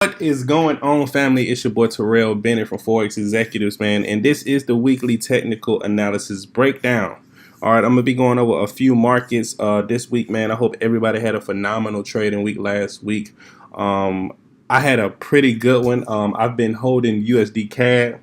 What is going on, family? It's your boy Terrell Bennett from Forex Executives, man, and this is the weekly technical analysis breakdown. All right, I'm gonna be going over a few markets this week, man. I hope everybody had a phenomenal trading week last week. I had a pretty good one. I've been holding USDCAD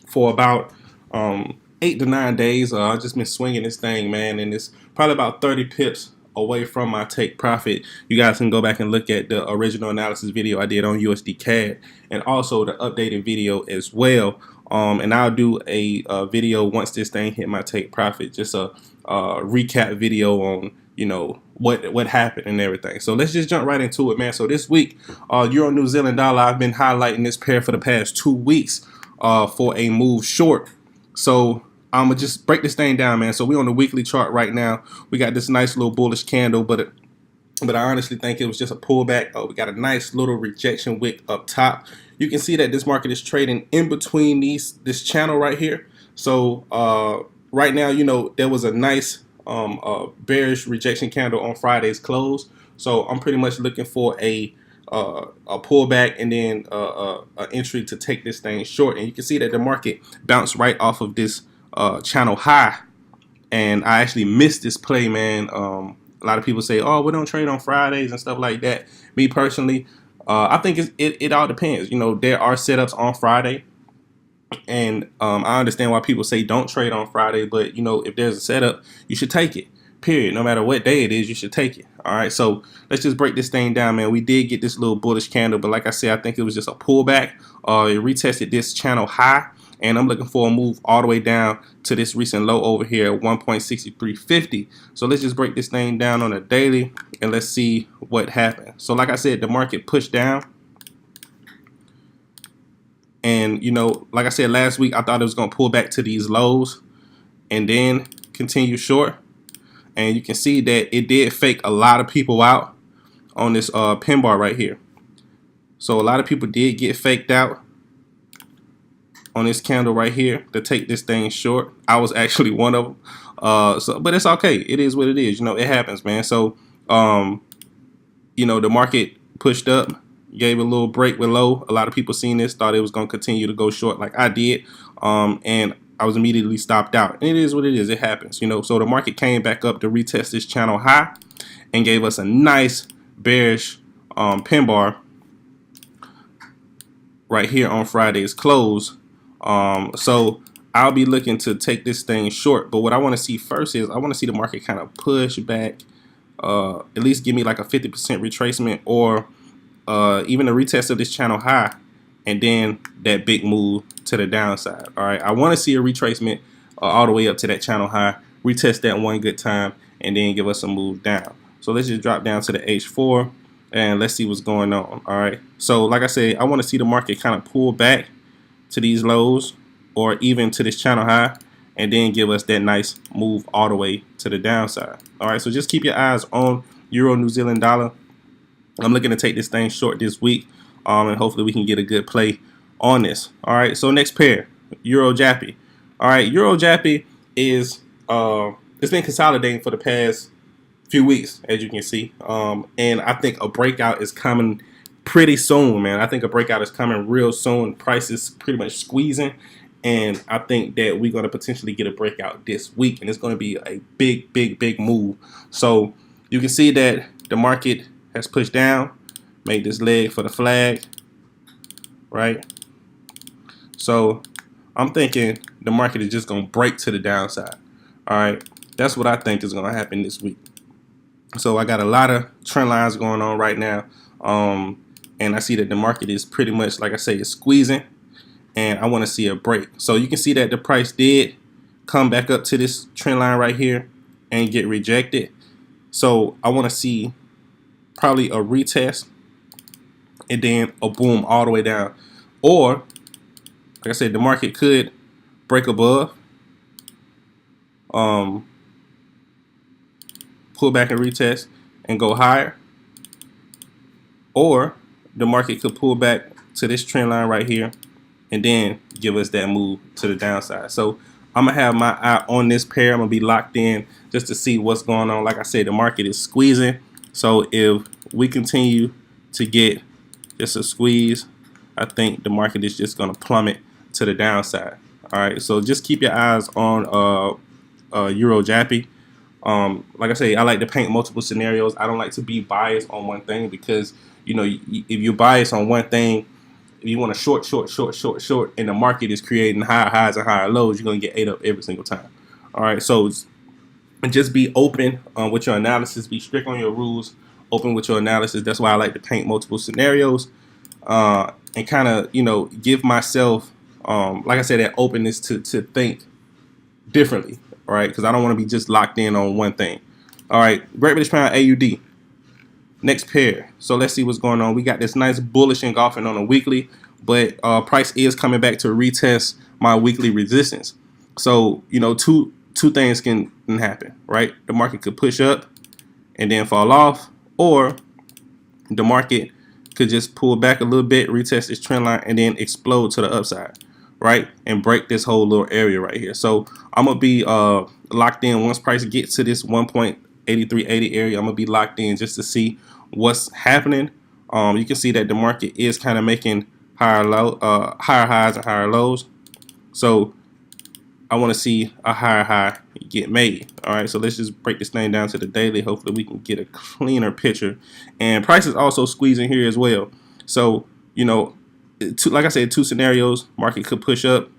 for about 8 to 9 days. I've just been swinging this thing, man, and it's probably about 30 pips away from my take profit. You guys can go back and look at the original analysis video I did on USDCAD and also the updated video as well. And I'll do a video once this thing hit my take profit, just a recap video on what happened and everything. So let's just jump right into it, man. So this week, Euro New Zealand dollar, I've been highlighting this pair for the past 2 weeks for a move short. So I'm gonna just break this thing down, man. So we on the weekly chart right now. We got this nice little bullish candle, but I honestly think it was just a pullback. We got a nice little rejection wick up top. You can see that this market is trading in between this channel right here. So right now, there was a nice bearish rejection candle on Friday's close. So I'm pretty much looking for a pullback and then an entry to take this thing short. And you can see that the market bounced right off of this channel high, and I actually missed this play, man. A lot of people say, oh, we don't trade on Fridays and stuff like that. Me personally, I think it all depends. There are setups on Friday, and I understand why people say don't trade on Friday, but if there's a setup, you should take it, period. No matter what day it is, you should take it. All right, so let's just break this thing down, man. We did get this little bullish candle, but like I said, I think it was just a pullback. It retested this channel high, and I'm looking for a move all the way down to this recent low over here at 1.6350. So let's just break this thing down on a daily and let's see what happened. So like I said, the market pushed down. And like I said last week, I thought it was going to pull back to these lows and then continue short. And you can see that it did fake a lot of people out on this pin bar right here. So a lot of people did get faked out on this candle right here to take this thing short. I was actually one of them. But it's okay. It is what it is. It happens, man. So, the market pushed up, gave a little break with low. A lot of people seen this, thought it was going to continue to go short like I did. And I was immediately stopped out. And it is what it is. It happens, So the market came back up to retest this channel high and gave us a nice bearish pin bar right here on Friday's close. So I'll be looking to take this thing short, but what I want to see first is I want to see the market kind of push back, at least give me like a 50% retracement or even a retest of this channel high, and then that big move to the downside. All right, I want to see a retracement all the way up to that channel high, retest that one good time, and then give us a move down. So let's just drop down to the H4 and let's see what's going on. All right, so like I said, I want to see the market kind of pull back to these lows or even to this channel high and then give us that nice move all the way to the downside. All right, so just keep your eyes on Euro New Zealand dollar. I'm looking to take this thing short this week, and hopefully we can get a good play on this. All right, so next pair, Euro Jappy. All right, Euro Jappy is it's been consolidating for the past few weeks, as you can see, and I think a breakout is coming pretty soon, man. I think a breakout is coming real soon. Price is pretty much squeezing, and I think that we're going to potentially get a breakout this week, and it's going to be a big move. So you can see that the market has pushed down, made this leg for the flag, right? So I'm thinking the market is just going to break to the downside. All right, that's what I think is going to happen this week. So I got a lot of trend lines going on right now. And I see that the market is pretty much, like I say, it's squeezing, and I want to see a break. So you can see that the price did come back up to this trend line right here and get rejected. So I want to see probably a retest and then a boom all the way down. Or, like I said, the market could break above, pull back and retest and go higher. Or the market could pull back to this trend line right here and then give us that move to the downside. So I'm gonna have my eye on this pair. I'm gonna be locked in just to see what's going on. Like I said, the market is squeezing. So if we continue to get just a squeeze, I think the market is just going to plummet to the downside. All right, so just keep your eyes on EURNZD. Like I say, I like to paint multiple scenarios. I don't like to be biased on one thing, because you know, if you're biased on one thing, if you want to short, and the market is creating higher highs and higher lows, you're gonna get ate up every single time. All right, so just be open with your analysis. Be strict on your rules. Open with your analysis. That's why I like to paint multiple scenarios, and kind of, you know, give myself, like I said, that openness to think differently. All right, because I don't want to be just locked in on one thing. All right, Great British Pound AUD. Next pair. So let's see what's going on. We got this nice bullish engulfing on a weekly, but price is coming back to retest my weekly resistance. So, you know, two things can happen, right? The market could push up and then fall off, or the market could just pull back a little bit, retest this trend line, and then explode to the upside, right? And break this whole little area right here. So I'm gonna be locked in once price gets to this 1.8380 area. I'm gonna be locked in just to see what's happening. You can see that the market is kind of making higher highs and higher lows. So I want to see a higher high get made. All right, so let's just break this thing down to the daily. Hopefully we can get a cleaner picture. And price is also squeezing here as well. So, you know, like I said, two scenarios. Market could push up,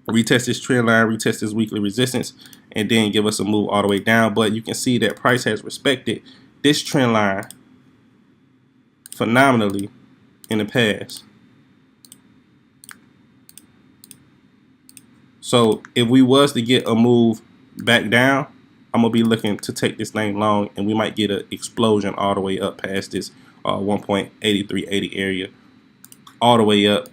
retest this trend line, retest this weekly resistance, and then give us a move all the way down. But you can see that price has respected this trend line phenomenally in the past. So if we was to get a move back down, I'm gonna be looking to take this thing long, and we might get an explosion all the way up past this 1.8380 area, all the way up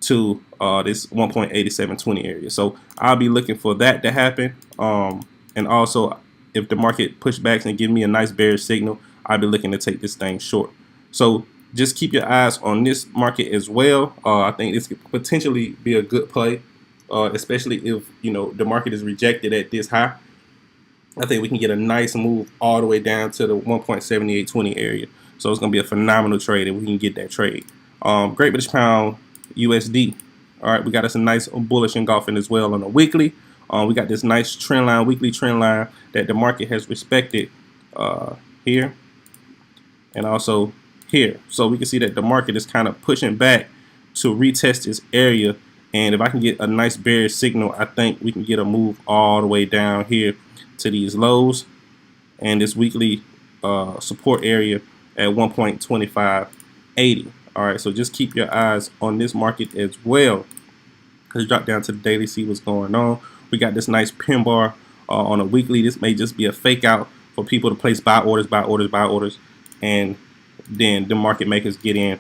to this 1.8720 area. So I'll be looking for that to happen. And also, if the market pushbacks and give me a nice bearish signal, I'll be looking to take this thing short. So just keep your eyes on this market as well. I think this could potentially be a good play, especially if, you know, the market is rejected at this high. I think we can get a nice move all the way down to the 1.7820 area. So it's going to be a phenomenal trade if we can get that trade. Great British Pound USD. All right, we got us a nice bullish engulfing as well on a weekly. We got this nice trend line, weekly trend line that the market has respected here and also here. So we can see that the market is kind of pushing back to retest this area. And if I can get a nice bearish signal, I think we can get a move all the way down here to these lows and this weekly support area at 1.2580. All right, so just keep your eyes on this market as well. Let's drop down to the daily, see what's going on. We got this nice pin bar on a weekly. This may just be a fake out for people to place buy orders, and then the market makers get in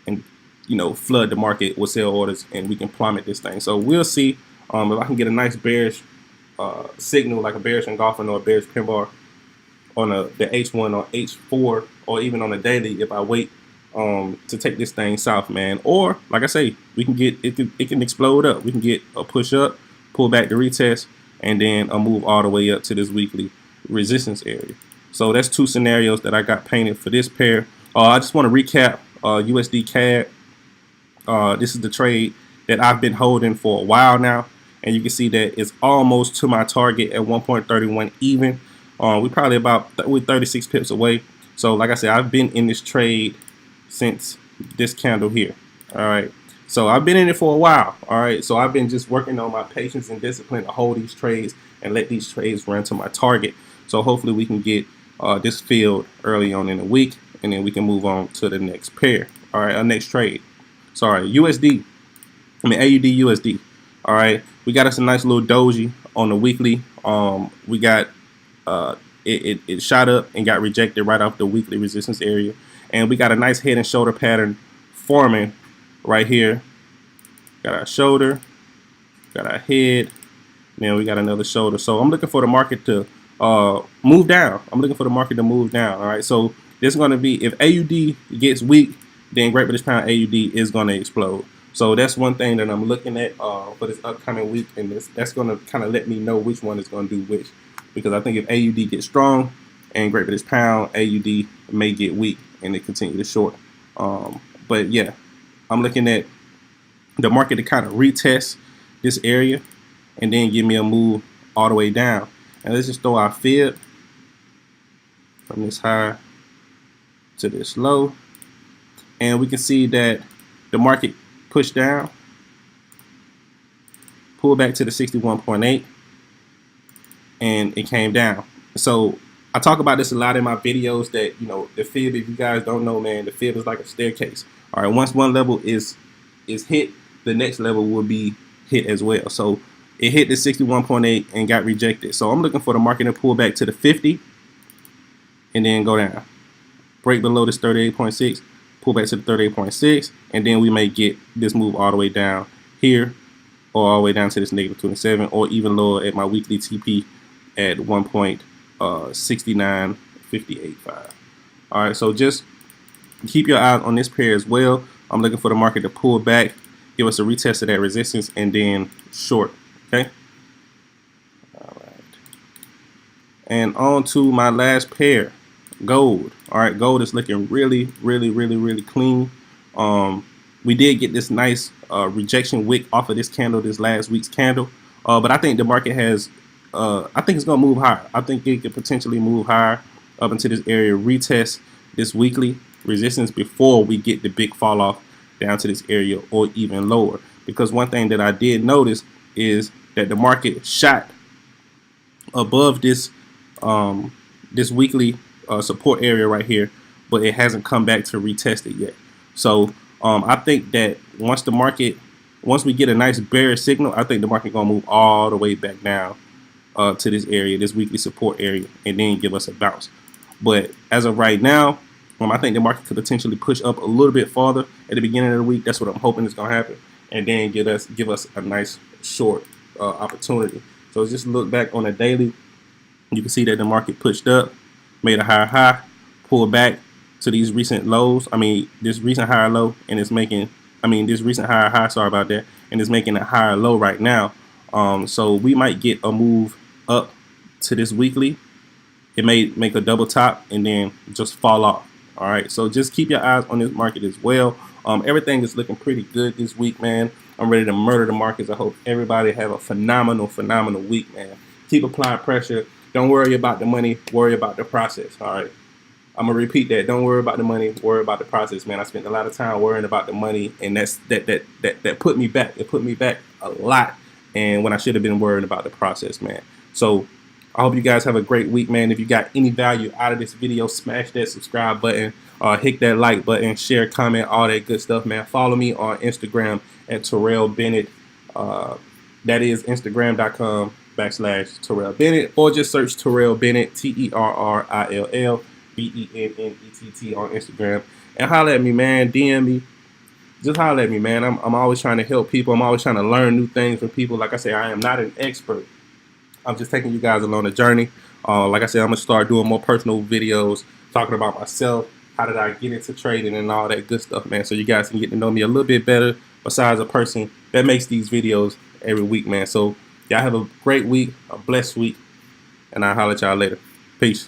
and, you know, flood the market with sell orders, and we can plummet this thing. So we'll see if I can get a nice bearish signal, like a bearish engulfing or a bearish pin bar on the H1 or H4, or even on a daily if I wait to take this thing south, man. Or like I say, we can get it can explode up. We can get a push up, pull back the retest, and then a move all the way up to this weekly resistance area. So that's two scenarios that I got painted for this pair. I just want to recap USDCAD. This is the trade that I've been holding for a while now, and you can see that it's almost to my target at 1.31 even. We're probably about 36 pips away. So like I said, I've been in this trade since this candle here. All right, so I've been in it for a while. All right, so I've been just working on my patience and discipline to hold these trades and let these trades run to my target. So hopefully we can get this filled early on in the week, and then we can move on to the next pair. All right, our next trade. Sorry, AUD USD. All right, we got us a nice little doji on the weekly. We got it shot up and got rejected right off the weekly resistance area, and we got a nice head and shoulder pattern forming right here. Got our shoulder, got our head, then we got another shoulder. So I'm looking for the market to move down. I'm looking for the market to move down. All right, so this is going to be, if AUD gets weak, then Great British Pound AUD is going to explode. So that's one thing that I'm looking at for this upcoming week, and that's going to kind of let me know which one is going to do which. Because I think if AUD gets strong and Great British Pound, AUD may get weak and it continue to short But yeah, I'm looking at the market to kind of retest this area and then give me a move all the way down. And let's just throw our fib from this high to this low, and we can see that the market pushed down, pulled back to the 61.8, and it came down. So I talk about this a lot in my videos that, you know, the fib, if you guys don't know, man, the fib is like a staircase. All right, once one level is hit, the next level will be hit as well. So it hit the 61.8 and got rejected. So I'm looking for the market to pull back to the 50 and then go down, break below this 38.6, pull back to the 38.6, and then we may get this move all the way down here, or all the way down to this -27, or even lower at my weekly TP at 1.69585. All right, so just keep your eyes on this pair as well. I'm looking for the market to pull back, give us a retest of that resistance, and then short. Okay. All right. And on to my last pair, gold. All right, gold is looking really clean. We did get this nice rejection wick off of this candle, this last week's candle, but I think the market has I think it's gonna move higher. I think it could potentially move higher up into this area, retest this weekly resistance before we get the big fall off down to this area or even lower. Because one thing that I did notice is that the market shot above this this weekly support area right here, but it hasn't come back to retest it yet. So I think that once we get a nice bearish signal, I think the market gonna move all the way back down to this area, this weekly support area, and then give us a bounce. But as of right now, I think the market could potentially push up a little bit farther at the beginning of the week. That's what I'm hoping is gonna happen, and then give us a nice short opportunity. So just look back on a daily, you can see that the market pushed up, made a higher high, pulled back to these recent lows. I mean, this recent higher low, and it's making, this recent higher high, sorry about that, and it's making a higher low right now. So we might get a move up to this weekly. It may make a double top and then just fall off. All right, so just keep your eyes on this market as well. Everything is looking pretty good this week, man. I'm ready to murder the markets. I hope everybody have a phenomenal week, man. Keep applying pressure. Don't worry about the money, worry about the process. All right, I'm gonna repeat that. Don't worry about the money, worry about the process, man. I spent a lot of time worrying about the money, and that put me back. It put me back a lot, and when I should have been worrying about the process, man. So I hope you guys have a great week, man. If you got any value out of this video, smash that subscribe button, hit that like button, share, comment, all that good stuff, man. Follow me on Instagram at Terrell Bennett. That is Instagram.com/Terrell Bennett, or just search Terrell Bennett, TerrillBennett on Instagram, and holler at me, man. DM me. Just holler at me, man. I'm always trying to help people. I'm always trying to learn new things from people. Like I say, I am not an expert. I'm just taking you guys along the journey. Like I said, I'm going to start doing more personal videos, talking about myself, how did I get into trading and all that good stuff, man, so you guys can get to know me a little bit better besides a person that makes these videos every week, man. So y'all have a great week, a blessed week, and I'll holler at y'all later. Peace.